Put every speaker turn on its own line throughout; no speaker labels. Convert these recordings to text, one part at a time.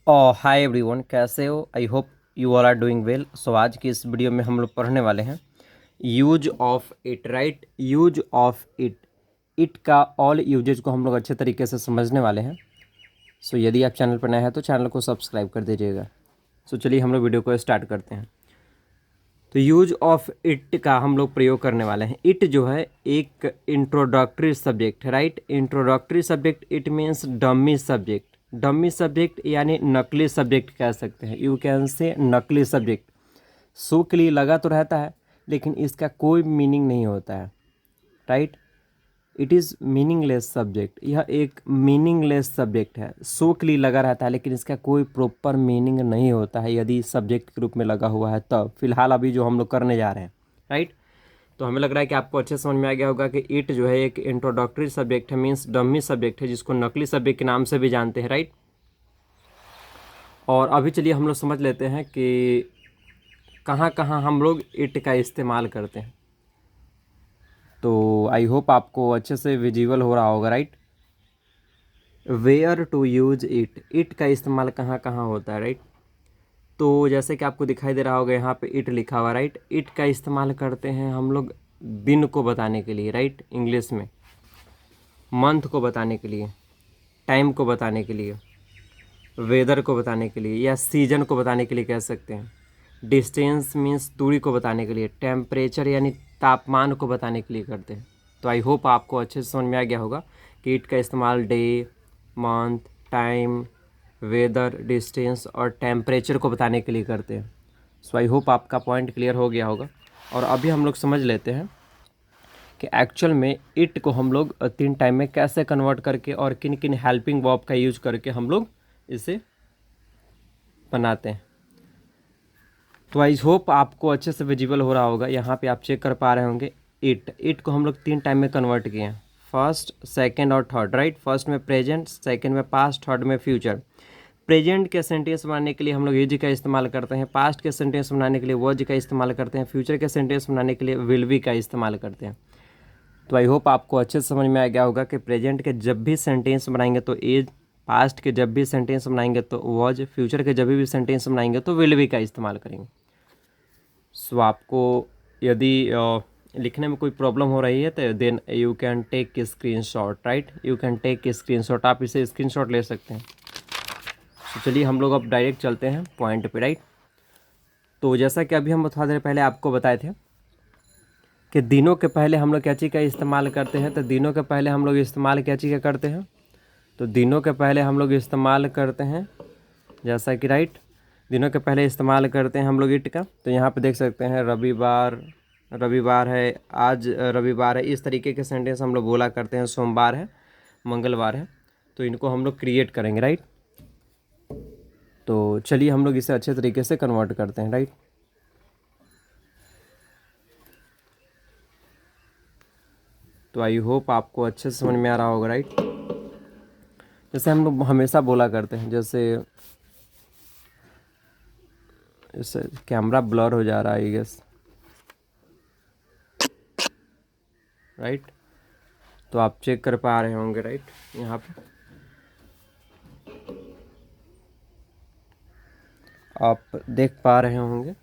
हाय everyone, कैसे हो? I hope you all are doing well. So आज की इस वीडियो में हम लोग पढ़ने वाले हैं use of it. Right, use of it. It का ऑल यूजेज को हम लोग अच्छे तरीके से समझने वाले हैं। सो यदि आप चैनल पर नए हैं तो चैनल को सब्सक्राइब कर दीजिएगा। सो चलिए हम लोग वीडियो को स्टार्ट करते हैं। तो यूज ऑफ इट का हम लोग प्रयोग करने वाले हैं। इट जो है एक इंट्रोडक्टरी सब्जेक्ट है। Right, introductory subject, it means dummy subject. Dummy subject यानी नकली सब्जेक्ट कह सकते हैं। यू कैन से नकली सब्जेक्ट। सो के लिए लगा तो रहता है लेकिन इसका कोई मीनिंग नहीं होता है। Right, it is meaningless subject. यह एक मीनिंगलेस सब्जेक्ट है। सो के लिए लगा रहता है लेकिन इसका कोई प्रॉपर मीनिंग नहीं होता है यदि सब्जेक्ट के रूप में लगा हुआ है तब। फिलहाल अभी जो हम लोग करने जा रहे हैं, राइट, तो हमें लग रहा है कि आपको अच्छे समझ में आ गया होगा कि इट जो है एक इंट्रोडक्टरी सब्जेक्ट है, मीन्स डमी सब्जेक्ट है, जिसको नकली सब्जेक्ट के नाम से भी जानते हैं। राइट, और अभी चलिए हम लोग समझ लेते हैं कि कहाँ कहाँ हम लोग इट का इस्तेमाल करते हैं। तो आई होप आपको अच्छे से विजिबल हो रहा होगा। Right, where to use it. It का इस्तेमाल कहाँ कहाँ होता है। राइट, तो जैसे कि आपको दिखाई दे रहा होगा यहाँ पे इट लिखा हुआ। राइट, इट का इस्तेमाल करते हैं हम लोग दिन को बताने के लिए। राइट, इंग्लिश में मंथ को बताने के लिए, टाइम को बताने के लिए, वेदर को बताने के लिए या सीजन को बताने के लिए कह सकते हैं। डिस्टेंस मीन्स दूरी को बताने के लिए। टेम्परेचर यानी तापमान को बताने के लिए करते हैं। तो आई होप आपको अच्छे से समझ में आ गया होगा कि इट का इस्तेमाल day, month, time, weather, distance और टेम्परेचर को बताने के लिए करते हैं। सो आई होप आपका पॉइंट क्लियर हो गया होगा। और अभी हम लोग समझ लेते हैं कि एक्चुअल में इट को हम लोग 3 टाइम में कैसे कन्वर्ट करके और किन किन हेल्पिंग वर्ब का यूज करके हम लोग इसे बनाते हैं। तो आई होप आपको अच्छे से विजिबल हो रहा होगा। यहाँ पे आप चेक कर पा रहे होंगे इट को हम लोग 3 टाइम में कन्वर्ट किए हैं, फर्स्ट, सेकंड और थर्ड। राइट, फर्स्ट में प्रेजेंट, सेकंड में पास्ट, थर्ड में फ्यूचर। प्रेजेंट के सेंटेंस बनाने के लिए हम लोग इज का इस्तेमाल करते हैं, पास्ट के सेंटेंस बनाने के लिए वॉज का इस्तेमाल करते हैं, फ्यूचर के सेंटेंस बनाने के लिए विल बी का इस्तेमाल करते हैं। तो आई होप आपको अच्छे से समझ में आ गया होगा कि प्रेजेंट के जब भी सेंटेंस बनाएंगे तो इज, पास्ट के जब भी सेंटेंस बनाएंगे तो वॉज, फ्यूचर के जब भी सेंटेंस बनाएंगे तो विल बी का इस्तेमाल करेंगे। सो आपको यदि लिखने में कोई प्रॉब्लम हो रही है तो then you can take screenshot. Right, you can take screenshot, आप इसे स्क्रीनशॉट ले सकते हैं। तो चलिए हम लोग अब डायरेक्ट चलते हैं पॉइंट पे। राइट, तो जैसा कि अभी हम थोड़ा देर पहले आपको बताए थे कि दिनों के पहले हम लोग क्या चीज़ का इस्तेमाल करते हैं, तो दिनों के पहले हम लोग इस्तेमाल क्या चीज़ का करते हैं, तो दिनों के पहले हम लोग इस्तेमाल करते हैं जैसा कि राइट, दिनों के पहले इस्तेमाल करते हैं हम लोग इट का। तो यहाँ पे देख सकते हैं रविवार, रविवार है, आज रविवार है, इस तरीके के सेंटेंस हम लोग बोला करते हैं। सोमवार है, मंगलवार है, तो इनको हम लोग क्रिएट करेंगे। राइट, तो चलिए हम लोग इसे अच्छे तरीके से कन्वर्ट करते हैं। राइट, तो आई होप आपको अच्छे से समझ में आ रहा होगा। राइट, जैसे हम लोग हमेशा बोला करते हैं, जैसे इससे कैमरा ब्लर हो जा रहा है आई गेस। राइट, तो आप चेक कर पा रहे होंगे। राइट, यहाँ पे आप देख पा रहे होंगे।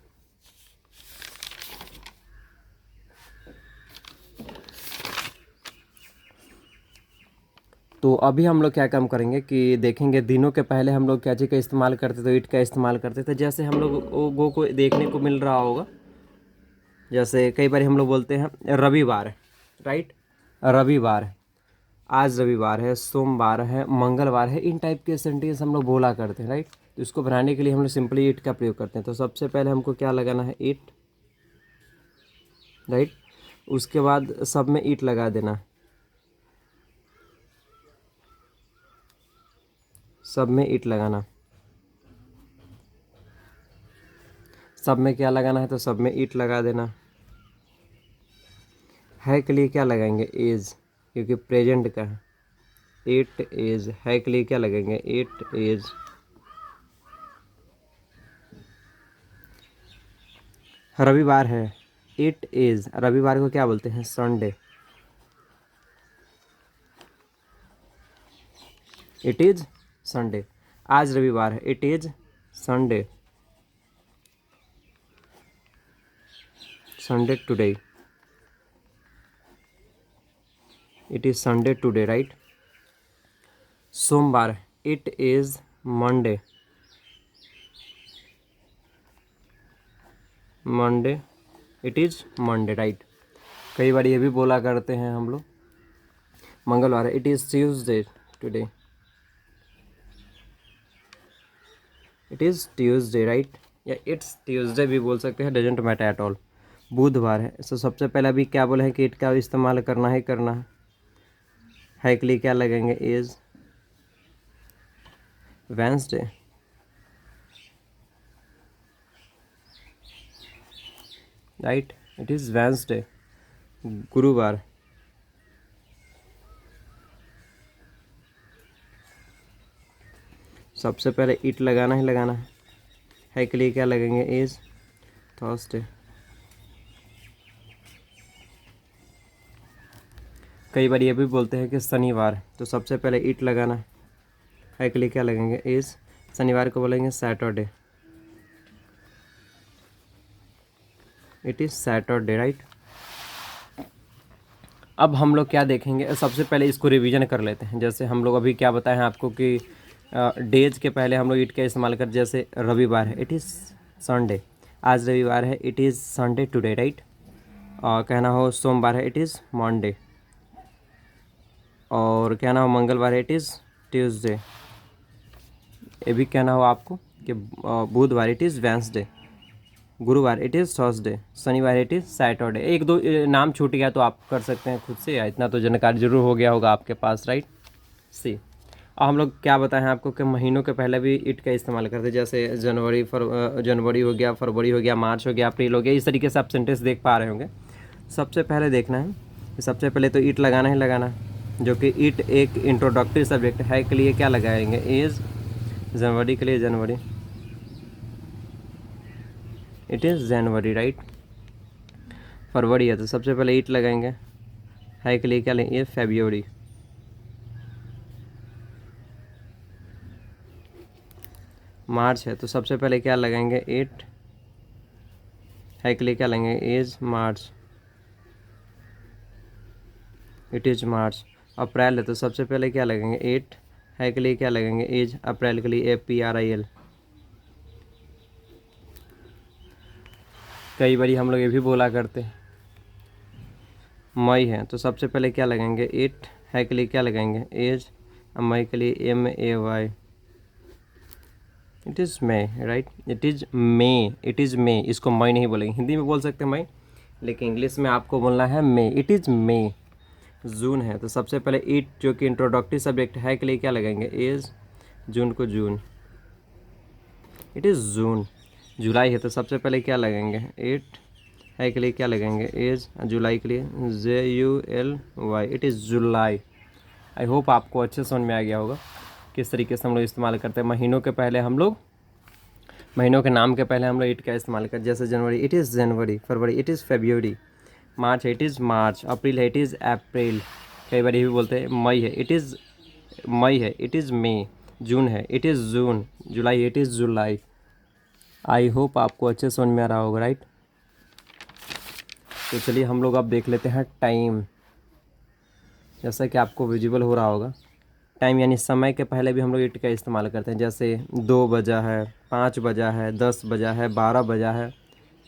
तो अभी हम लोग क्या काम करेंगे कि देखेंगे दिनों के पहले हम लोग क्या चीज़ का इस्तेमाल करते थे, इट का इस्तेमाल करते थे। जैसे हम लोगों को देखने को मिल रहा होगा, जैसे कई बार हम लोग बोलते हैं रविवार है। राइट, रविवार है, आज रविवार है, सोमवार है, मंगलवार है, इन टाइप के सेंटेंस हम लोग बोला करते हैं। राइट, तो इसको बनाने के लिए हम लोग सिंपली इट का प्रयोग करते हैं। तो सबसे पहले हमको क्या लगाना है, इट। राइट, उसके बाद सब में इट लगा देना, सब में इट लगाना, सब में क्या लगाना है, तो सब में इट लगा देना। है के लिए क्या लगाएंगे, इज, क्योंकि प्रेजेंट का है। इट इज, है के लिए क्या लगेंगे, इट इज। रविवार है, इट इज, रविवार को क्या बोलते हैं, संडे। It is Sunday. आज रविवार है, it is Sunday, Sunday today, it is Sunday today, right. सोमवार, it is Monday, Monday, it is Monday, right. कई बार ये भी बोला करते हैं हम लोग। मंगलवार, it is Tuesday today, it is Tuesday, right, या इट्स ट्यूसडे भी बोल सकते हैं, डजेंट मैटर एट ऑल। बुधवार है, तो सबसे पहले अभी क्या बोले हैं कि इट का इस्तेमाल करना ही करना है के लिए क्या लगेंगे, is. Wednesday, right, it is Wednesday. गुरुवार, सबसे पहले इट लगाना ही लगाना है के लिए क्या लगेंगे, इज़। थर्सडे, कई बार ये भी बोलते हैं कि शनिवार, तो सबसे पहले इट लगाना है के लिए क्या लगेंगे, इज़। शनिवार को बोलेंगे Saturday, it is Saturday, right. अब हम लोग क्या देखेंगे, सबसे पहले इसको रिवीजन कर लेते हैं। जैसे हम लोग अभी क्या बताए हैं आपको कि डेज के पहले हम लोग इट का इस्तेमाल कर, जैसे रविवार है, इट इज़ संडे, आज रविवार है, it is Sunday today, right. और कहना हो सोमवार है, इट इज़ मंडे, और कहना हो मंगलवार है, इट इज़ ट्यूसडे। ये भी कहना हो आपको कि बुधवार इट इज़ वेंसडे, गुरुवार इट इज़ थर्सडे, शनिवार इट इज़ सैटरडे। एक दो नाम छूट गया तो आप कर सकते हैं खुद से, या इतना तो जानकारी जरूर हो गया होगा आपके पास, राइट। सी, और हम लोग क्या बताएं आपको कि महीनों के पहले भी इट का इस्तेमाल करते हैं, जैसे जनवरी हो गया, फरवरी हो गया, मार्च हो गया, अप्रैल हो गया, इस तरीके से आप सेंटेंस देख पा रहे होंगे। सबसे पहले देखना है कि सबसे पहले तो इट लगाना ही लगाना है, जो कि इट एक इंट्रोडक्टरी सब्जेक्ट है के लिए क्या लगाएंगे, इज़। जनवरी के लिए जनवरी, इट इज़ जनवरी, राइट। फरवरी है तो सबसे पहले इट लगाएंगे, है के लिए क्या लेंगे, फेब्रुअरी। मार्च है तो सबसे पहले क्या लगाएंगे, इट, है के लिए क्या लेंगे, इज़ मार्च, इट इज़ मार्च। अप्रैल है तो सबसे पहले क्या लगेंगे, इट, है के लिए क्या लगेंगे, इज। अप्रैल के लिए APRIL। कई बार हम लोग ये भी बोला करते हैं। मई है तो सबसे पहले क्या लगेंगे, इट, है के लिए क्या लगेंगे, इज। मई के लिए MAY, it is May, right, it is May, it is May. इसको मई नहीं बोलेंगे, हिंदी में बोल सकते हैं मई, लेकिन इंग्लिश में आपको बोलना है मे, इट इज़ मे। जून है तो सबसे पहले इट, जो कि इंट्रोडक्टरी सब्जेक्ट है के लिए क्या लगेंगे, इज़। जून को जून, इट इज़ जून। जुलाई है तो सबसे पहले क्या लगेंगे, इट, है के लिए क्या लगेंगे, इज़। जुलाई के लिए JULY, it is July. I hope आपको अच्छे समझ में आ गया होगा किस तरीके से हम लोग इस्तेमाल करते हैं। महीनों के पहले हम लोग, महीनों के नाम के पहले हम लोग इट का इस्तेमाल करते हैं। जैसे जनवरी, इट इज़ जनवरी। फरवरी, इट इज़ फेब्रुअरी। मार्च है, इट इज़ मार्च। अप्रैल है, इट इज़ अप्रैल। कई बार ये भी बोलते हैं। मई है, इट इज़ मई है, इट इज़ मे। जून है, it is June. July, it is July. I hope आपको अच्छे समझ में आ रहा होगा, राइट। तो चलिए हम लोग अब देख लेते हैं टाइम। जैसा कि आपको विजिबल हो रहा होगा, टाइम यानी समय के पहले भी हम लोग इट का इस्तेमाल करते हैं। जैसे 2 बजा है, 5 बजा है, 10 बजा है, 12 बजा है,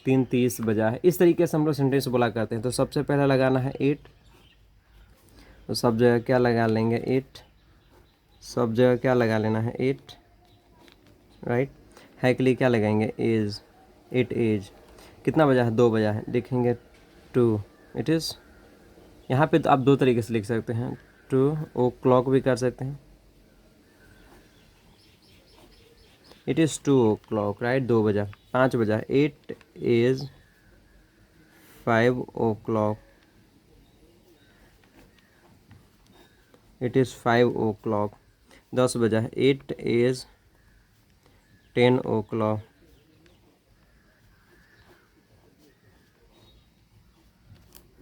3:30 बजा है। इस तरीके से हम लोग सेंटेंस बोला करते हैं। तो सबसे पहले लगाना है इट, तो सब जगह क्या लगा लेंगे, इट। सब जगह क्या लगा लेना है, इट, राइट। है के लिए क्या लगाएंगे, इज़, इट इज़। कितना बजा है, 2 बजा है, लिखेंगे 2, इट इज़। यहाँ पे तो आप दो तरीके से लिख सकते हैं, 2 o'clock भी कर सकते हैं, इट इज़ 2 o'clock, राइट। 2 बजा, 5 बजा, it is 5 o'clock, it is 5 o'clock। 10 बजा है, इट इज़ 10 o'clock,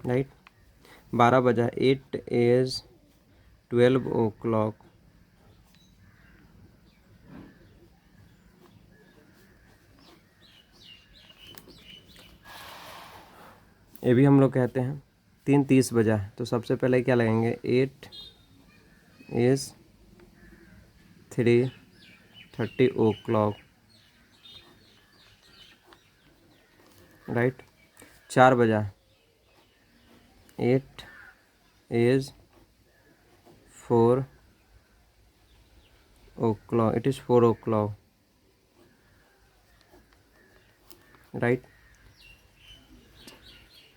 राइट। 12 बजा, इट इज़ 12 o'clock, ये भी हम लोग कहते हैं 3:30 बजा है, तो सबसे पहले क्या लगेंगे, 8 इज़ 3:30 o'clock, राइट। 4 बजा, 8 is 4 o'clock, it is 4 o'clock, right.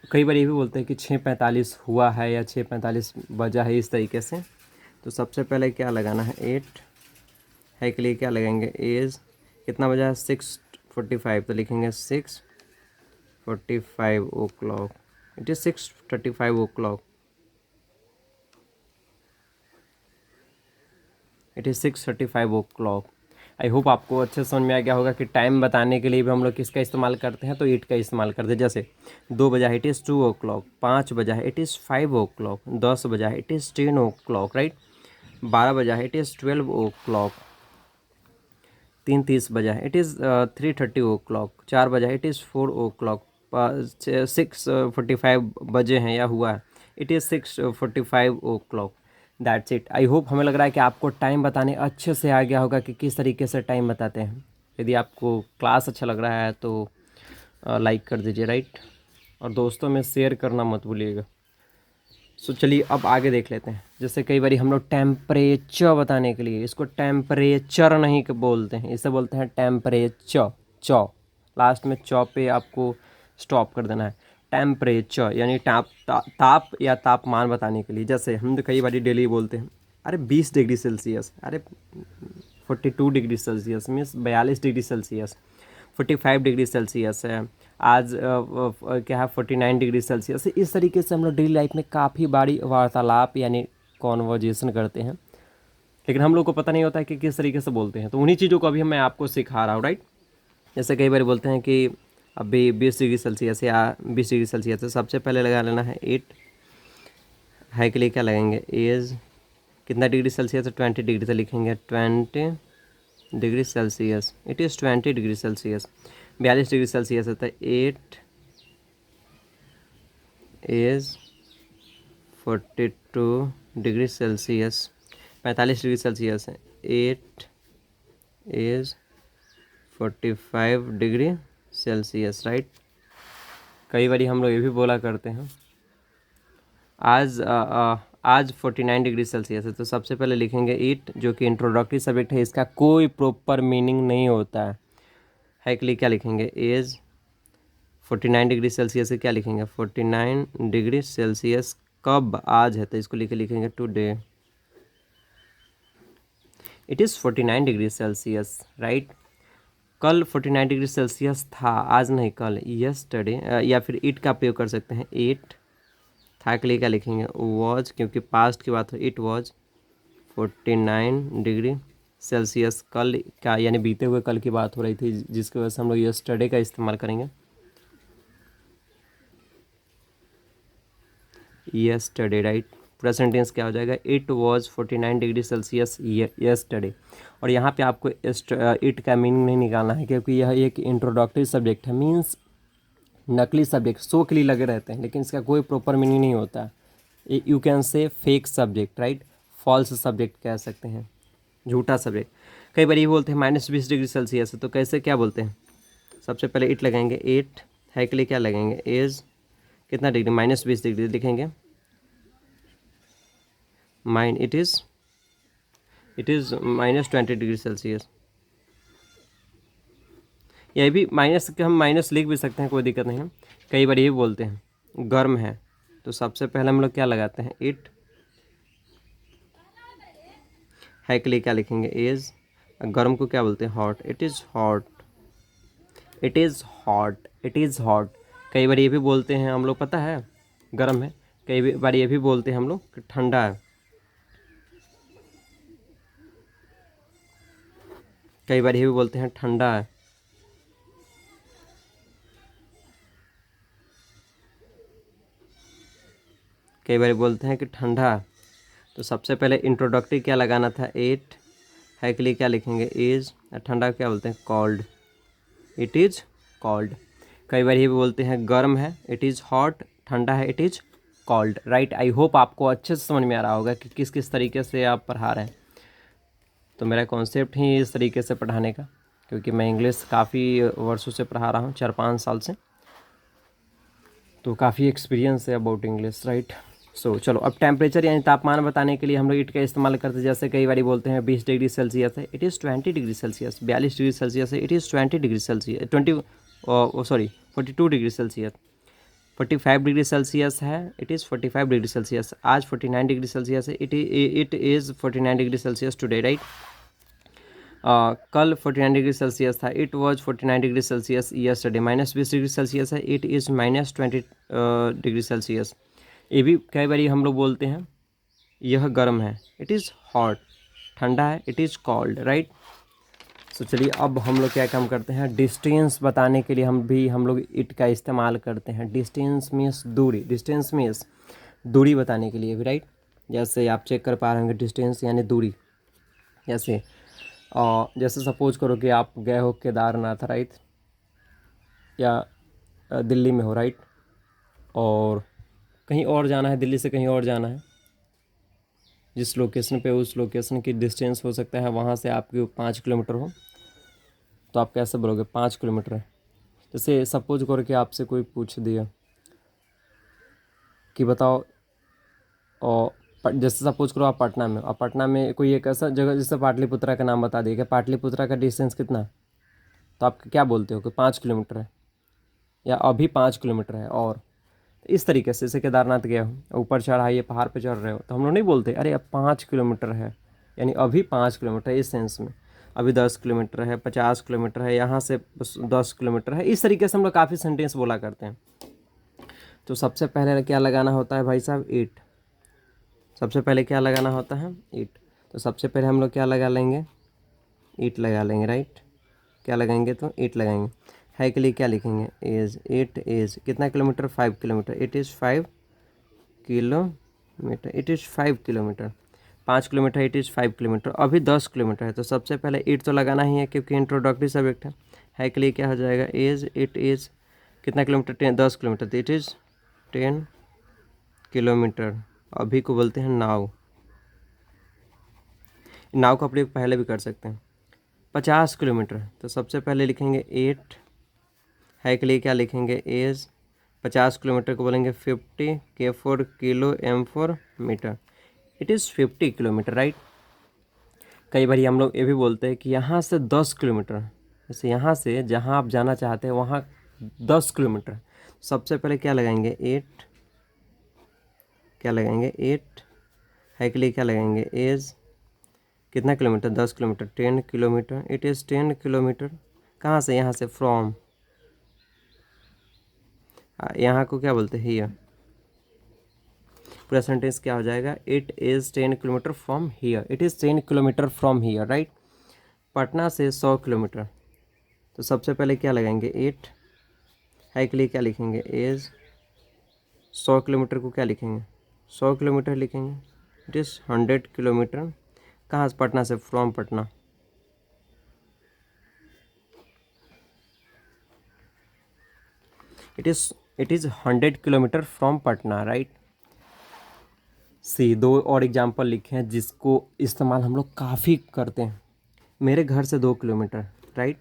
कई बार ये भी बोलते हैं कि 6:45 हुआ है या 6:45 बजा है, इस तरीके से। तो सबसे पहले क्या लगाना है, 8 है के लिए क्या लगाएंगे, इज़ कितना बजा है, 6:45, तो लिखेंगे 6:45 o'clock, it is 6:35 o'clock, it is 6:35 o'clock। I hope आपको अच्छे समझ में आ गया होगा कि टाइम बताने के लिए भी हम लोग किसका इस्तेमाल करते हैं, तो इट का इस्तेमाल करते हैं। जैसे 2 बजा है, इट इज़ 2 o'clock, 5 बजा है, इट इज़ 5 o'clock, 10 बजा है, इट इज़ 10 o'clock, राइट। 12 बजा है, इट इज़ 12 o'clock, 3:30 बजा है, इट इज़ 3:30 o'clock, 4 बजा है, इट इज़ 4 o'clock, 6:45 बजे हैं या हुआ है, it is 6:45 o'clock। That's it. I hope हमें लग रहा है कि आपको टाइम बताने अच्छे से आ गया होगा कि किस तरीके से टाइम बताते हैं। यदि आपको क्लास अच्छा लग रहा है तो लाइक कर दीजिए, राइट, और दोस्तों में शेयर करना मत भूलिएगा। सो चलिए अब आगे देख लेते हैं। जैसे कई बार हम लोग टेम्परेचर बताने के लिए इसको टेम्परेचर नहीं बोलते हैं, इसे बोलते हैं टेम्परेचर। चौ लास्ट में चौ पे आपको स्टॉप कर देना है। टेम्परेचर यानी ताप या तापमान बताने के लिए। जैसे हम तो कई बार डेली बोलते हैं, अरे 20 डिग्री सेल्सियस, अरे 42 degree Celsius means 42 degree Celsius, 45 degree Celsius है आज, क्या है 49 डिग्री सेल्सियस। इस तरीके से हम लोग डेली लाइफ में काफ़ी बड़ी वार्तालाप यानी कॉन्वर्जेशन करते हैं, लेकिन हम लोग को पता नहीं होता है कि किस तरीके से बोलते हैं। तो उन्हीं चीज़ों को अभी मैं आपको सिखा रहा हूँ, राइट। जैसे कई बार बोलते हैं कि अभी 20 डिग्री सेल्सियस या 20 डिग्री सेल्सियस है, सबसे पहले लगा लेना है 8 है के लिए क्या लगेंगे, एज कितना डिग्री सेल्सियस है, 20 डिग्री, से लिखेंगे 20 degree Celsius, it is 20 degree Celsius. 42 degree Celsius है तो 8 is 42 degree Celsius. 45 degree Celsius है, 8 इज़ 45 डिग्री सेल्सियस, राइट। कई बार हम लोग ये भी बोला करते हैं आज 49 डिग्री सेल्सियस है, तो सबसे पहले लिखेंगे इट, जो कि इंट्रोडक्टरी सब्जेक्ट है, इसका कोई प्रॉपर मीनिंग नहीं होता है के लिए क्या लिखेंगे, एज 49 डिग्री सेल्सियस से क्या लिखेंगे, 49 डिग्री सेल्सियस कब, आज है, तो इसको लिखेंगे today, it is 49 degree Celsius, right. कल 49 डिग्री सेल्सियस था, आज नहीं, कल, यस्टरडे, या फिर इट का प्रयोग कर सकते हैं, इट था के लिए क्या लिखेंगे, वॉज, क्योंकि पास्ट की बात हो, इट वॉज 49 डिग्री सेल्सियस, कल का यानी बीते हुए कल की बात हो रही थी, जिसकी वजह से हम लोग यस्टरडे का इस्तेमाल करेंगे, यस्टरडे, राइट। पूरा सेंटेंस क्या हो जाएगा, it was 49 degree Celsius yesterday. और यहाँ पे आपको इट का मीनिंग नहीं निकालना है, क्योंकि यह एक इंट्रोडक्टरी सब्जेक्ट है, मीन्स नकली सब्जेक्ट शो के लिए लगे रहते हैं, लेकिन इसका कोई प्रॉपर मीनिंग नहीं होता। You can say fake subject, right, false subject कह सकते हैं, झूठा सब्जेक्ट। कई बार ये बोलते हैं -20 डिग्री सेल्सियस है, तो कैसे क्या बोलते हैं, सबसे पहले इट लगाएंगे, 8 है के लिए क्या लगेंगे, एज कितना डिग्री, -20 डिग्री लिखेंगे, इट इज़ -20 डिग्री सेल्सियस। यह भी माइनस के हम माइनस लिख भी सकते हैं, कोई दिक्कत नहीं है। कई बार ये भी बोलते हैं गर्म है, तो सबसे पहले हम लोग क्या लगाते हैं, इट है के लिए क्या लिखेंगे, एज, गर्म को क्या बोलते हैं, hot, it is hot, it is hot, it is hot. कई बार ये भी बोलते हैं हम लोग, पता है गर्म है, कई बार ये भी बोलते हैं हम लोग कि ठंडा है, कई बार ये भी बोलते हैं ठंडा है, कई बार बोलते हैं कि ठंडा है। तो सबसे पहले इंट्रोडक्टरी क्या लगाना था, 8 है के लिए क्या लिखेंगे, इज, ठंडा क्या बोलते हैं, कॉल्ड, इट इज़ कॉल्ड। कई बार ये भी बोलते हैं गर्म है, इट इज़ हॉट, ठंडा है, it is called, right. I hope आपको अच्छे से समझ में आ रहा होगा कि किस किस तरीके से आप पढ़ा रहे हैं। तो मेरा कॉन्सेप्ट ही इस तरीके से पढ़ाने का, क्योंकि मैं इंग्लिश काफ़ी वर्षों से पढ़ा रहा हूँ, 4-5 साल से, तो काफ़ी एक्सपीरियंस है अबाउट इंग्लिश, राइट। सो चलो, अब टेम्परेचर यानी तापमान बताने के लिए हम लोग इट का इस्तेमाल करते हैं। जैसे कई बार बोलते हैं 20 डिग्री सेल्सियस है, it is 20 degree Celsius. 42 degree Celsius है, it is 20 degree Celsius, 42 degree Celsius. 45 degree Celsius है, इट इज़ 45 डिग्री सेल्सियस। आज 49 डिग्री सेल्सियस है, it is 49 degree Celsius today, right. कल 49 डिग्री सेल्सियस था, it was 49 degree Celsius yesterday. -20 degree Celsius है, it is -20 degree Celsius. ये भी कई बार हम लोग बोलते हैं यह गर्म है, इट इज़ हॉट। ठंडा है, इट इज़ कोल्ड, राइट। तो चलिए अब हम लोग क्या काम करते हैं, डिस्टेंस बताने के लिए हम लोग इट का इस्तेमाल करते हैं। डिस्टेंस मीन्स दूरी, डिस्टेंस मीन्स दूरी बताने के लिए भी, राइट। जैसे आप चेक कर पा रहे होंगे, डिस्टेंस यानी दूरी। जैसे सपोज करो कि आप गए हो केदारनाथ, राइट, या दिल्ली में हो, राइट, और कहीं और जाना है, दिल्ली से कहीं और जाना है, जिस लोकेशन पे उस लोकेशन की डिस्टेंस हो सकता है वहाँ से आपकी 5 किलोमीटर हो, तो आप कैसे बोलोगे 5 किलोमीटर है। जैसे सपोज करो कि आपसे कोई पूछ दिया कि बताओ, और जैसे सपोज करो आप पटना में, और पटना में कोई एक ऐसा जगह जैसे पाटलिपुत्रा का नाम बता दिया कि पाटलिपुत्रा का डिस्टेंस कितना है, तो आप क्या बोलते हो कि 5 किलोमीटर है, या अभी 5 किलोमीटर है। और इस तरीके से, जैसे केदारनाथ गया हो, ऊपर चढ़ाइए, पहाड़ पे चढ़ रहे हो, तो हम लोग नहीं बोलते अरे अब 5 किलोमीटर है, यानी अभी 5 किलोमीटर है, इस सेंस में। अभी 10 किलोमीटर है, 50 किलोमीटर है, यहाँ से 10 किलोमीटर है। इस तरीके से हम लोग काफ़ी सेंटेंस बोला करते हैं। तो सबसे पहले क्या लगाना होता है भाई साहब, ईट। सबसे पहले क्या लगाना होता है, ईट। तो सबसे पहले हम लोग क्या लगा लेंगे, ईट लगा लेंगे, राइट। क्या लगाएंगे, तो ईट लगाएंगे। है के लिए क्या लिखेंगे, इज, इट इज़ कितना kilometre, 5 kilometre, it is 5 kilometre, it is 5 kilometre. 5 kilometre, it is 5 kilometre. अभी 10 किलोमीटर है, तो सबसे पहले इट तो लगाना ही है, क्योंकि इंट्रोडक्टरी सब्जेक्ट है के लिए क्या हो जाएगा, इज, इट इज़ कितना किलोमीटर, 10 किलोमीटर, तो इट इज़ 10 किलोमीटर। अभी को बोलते हैं नाव। नाव का प्रयोग पहले भी कर सकते हैं। 50 किलोमीटर, तो सबसे पहले लिखेंगे 8, है के लिए क्या लिखेंगे, इज। 50 किलोमीटर को बोलेंगे 50, K for kilo, M for metre, it is 50 kilometre, right. कई बार हम लोग ये भी बोलते हैं कि यहाँ से 10 किलोमीटर, जैसे यहाँ से जहाँ आप जाना चाहते हैं वहाँ 10 किलोमीटर। सबसे पहले क्या लगाएंगे, 8, क्या लगाएंगे, 8, है के लिए क्या लगाएंगे, इज। कितना kilometre, 10 kilometre, 10 kilometre, it is 10 kilometre. कहाँ से, यहाँ से, फ्रॉम। यहाँ को क्या बोलते हैं, हियर। पूरा सेंटेंस क्या हो जाएगा, it is 10 kilometre from here, it is 10 kilometre from here, right. Patna से 100 किलोमीटर, तो सबसे पहले क्या लगाएंगे, 8, है के लिए क्या लिखेंगे, इज़। 100 किलोमीटर को क्या लिखेंगे, 100 किलोमीटर लिखेंगे, इट इज़ 100 किलोमीटर। कहाँ से, पटना से, from Patna. It is 100 kilometre from Patna, right. See, 2 और एग्जाम्पल लिखे हैं जिसको इस्तेमाल हम लोग काफ़ी करते हैं। मेरे घर से 2 किलोमीटर, राइट।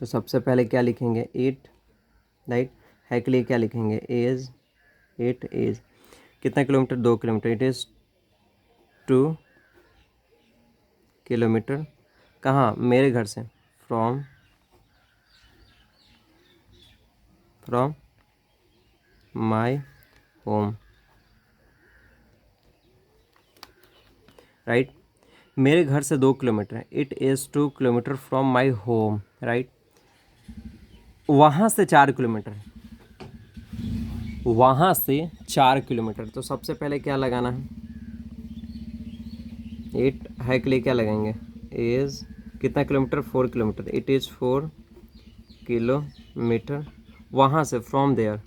तो सबसे पहले क्या लिखेंगे, 8, राइट। है के लिए क्या लिखेंगे, इज, इट इज़ कितना kilometre, 2 kilometre, it is 2 kilometre. कहाँ, मेरे घर से, फ्रॉम माई होम, राइट। मेरे घर से 2 किलोमीटर है, it is 2 kilometre from my home, right. वहाँ से 4 किलोमीटर, वहाँ से 4 किलोमीटर। तो सबसे पहले क्या लगाना है, 8, है के लिए क्या लगाएंगे, इज़। कितना kilometre, 4 kilometre, it is 4 kilometre. वहाँ से, फ्रॉम देयर,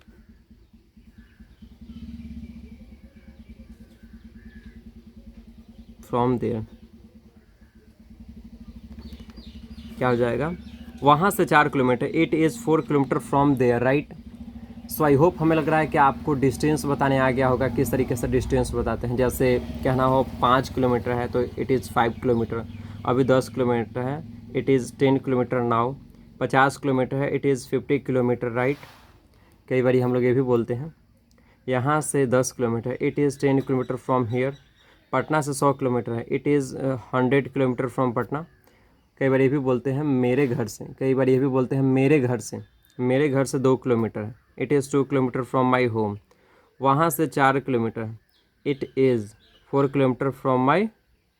फ्रॉम देयर क्या हो जाएगा, वहाँ से 4 kilometre, it is 4 kilometre from there, right. So I hope हमें लग रहा है कि आपको डिस्टेंस बताने आ गया होगा, किस तरीके से डिस्टेंस बताते हैं। जैसे कहना हो 5 किलोमीटर है तो इट इज़ 5 किलोमीटर, अभी 10 किलोमीटर है it is 10 kilometre now, 50 kilometre है इट इज़ 50 किलोमीटर राइट। कई बार हम लोग ये भी बोलते हैं यहाँ से 10 kilometre it is 10 kilometre from here. Patna से 100 किलोमीटर है it is 100 kilometre from Patna. कई बार ये भी बोलते हैं मेरे घर से, कई बार ये भी बोलते हैं मेरे घर से, मेरे घर से 2 किलोमीटर है it is 2 kilometre from my home. वहाँ से 4 किलोमीटर है it is 4 kilometre from my,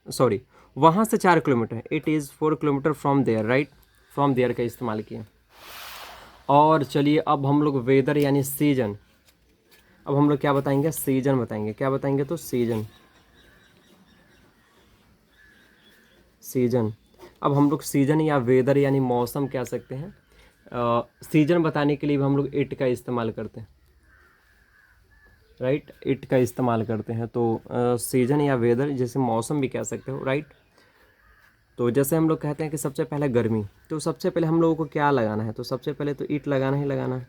sorry, वहाँ से 4 किलोमीटर है it is 4 kilometre from there right. From there का इस्तेमाल किया। और चलिए अब हम लोग वेदर यानी सीजन, अब हम लोग क्या बताएंगे, सीजन बताएंगे। क्या बताएंगे, तो सीजन, सीजन। अब हम लोग सीजन या वेदर यानी मौसम कह सकते हैं। सीजन बताने के लिए भी हम लोग इट का इस्तेमाल करते हैं राइट, इट का इस्तेमाल करते हैं। तो सीजन या वेदर जैसे मौसम भी कह सकते हो राइट। तो जैसे हम लोग कहते हैं कि सबसे पहले गर्मी, तो सबसे पहले हम लोगों को क्या लगाना है, तो सबसे पहले तो इट लगाना ही लगाना है,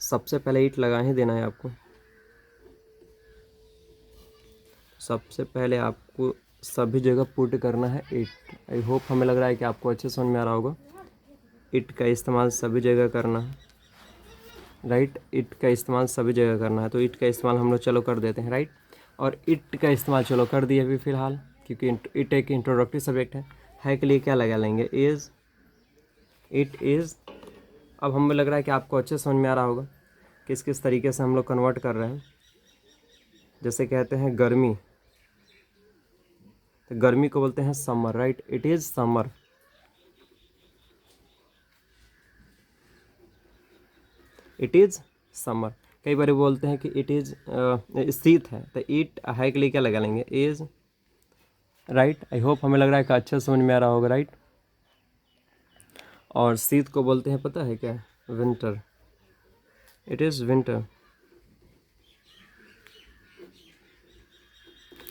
सबसे पहले इट लगा ही देना है आपको। सबसे पहले आपको सभी जगह पुट करना है इट। आई होप हमें लग रहा है कि आपको अच्छे समझ में आ रहा होगा। इट का इस्तेमाल सभी जगह करना है राइट, इट का इस्तेमाल सभी जगह करना है। तो इट का इस्तेमाल हम लोग चलो कर देते हैं राइट। और इट का इस्तेमाल चलो कर दिए अभी फ़िलहाल, क्योंकि इट एक इंट्रोडक्टिव सब्जेक्ट है के लिए क्या लगा लेंगे, इज़, इट इज़। अब हमें लग रहा है कि आपको अच्छे समझ में आ रहा होगा किस किस तरीके से हम लोग कन्वर्ट कर रहे हैं। जैसे कहते हैं गर्मी, तो गर्मी को बोलते हैं summer right, it is summer. It is summer. कई बार बोलते हैं कि इट इज़ शीत है, तो इट है के लिए क्या लगा लेंगे, इज़ राइट। आई होप हमें लग रहा है कि अच्छा समझ में आ रहा होगा राइट। और शीत को बोलते हैं पता है क्या, winter, it is winter,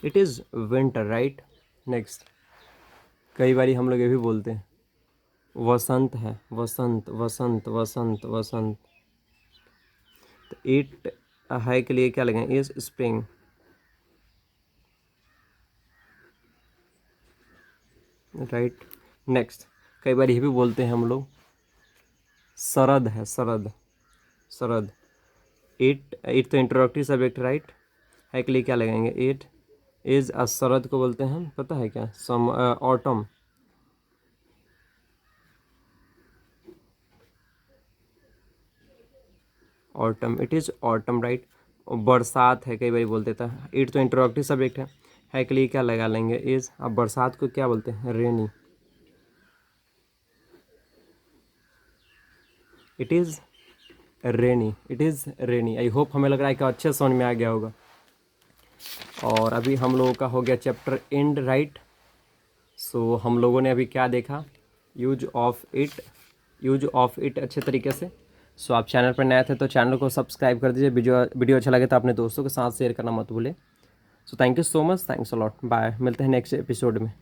it is winter right. Next, कई बार हम लोग ये भी बोलते हैं वसंत है, वसंत वसंत वसंत वसंत। तो इट है के लिए क्या लगेंगे, इज स्प्रिंग राइट। नेक्स्ट, कई बार ये भी बोलते हैं हम लोग शरद है, शरद, शरद। इट तो इंट्रोडक्टिव सब्जेक्ट राइट, है के लिए क्या लगाएंगे, इट इज अ। शरद को बोलते हैं पता है क्या, सम, autumn, autumn, it is autumn right. बरसात है, कई बार बोल देता है। इट तो इंट्रोडक्टिव सब्जेक्ट है के लिए क्या लगा लेंगे, इज़। अब बरसात को क्या बोलते हैं, rainy, it is rainy, it is rainy. I hope हमें लग रहा है कि अच्छे समझ में आ गया होगा। और अभी हम लोगों का हो गया चैप्टर एंड राइट। सो हम लोगों ने अभी क्या देखा, use of it, use of it अच्छे तरीके से। सो आप चैनल पर नए थे तो चैनल को सब्सक्राइब कर दीजिए। वीडियो अच्छा लगे तो अपने दोस्तों के साथ शेयर करना मत भूलें। So thank you so much, thanks a lot, bye, मिलते हैं नेक्स्ट एपिसोड में।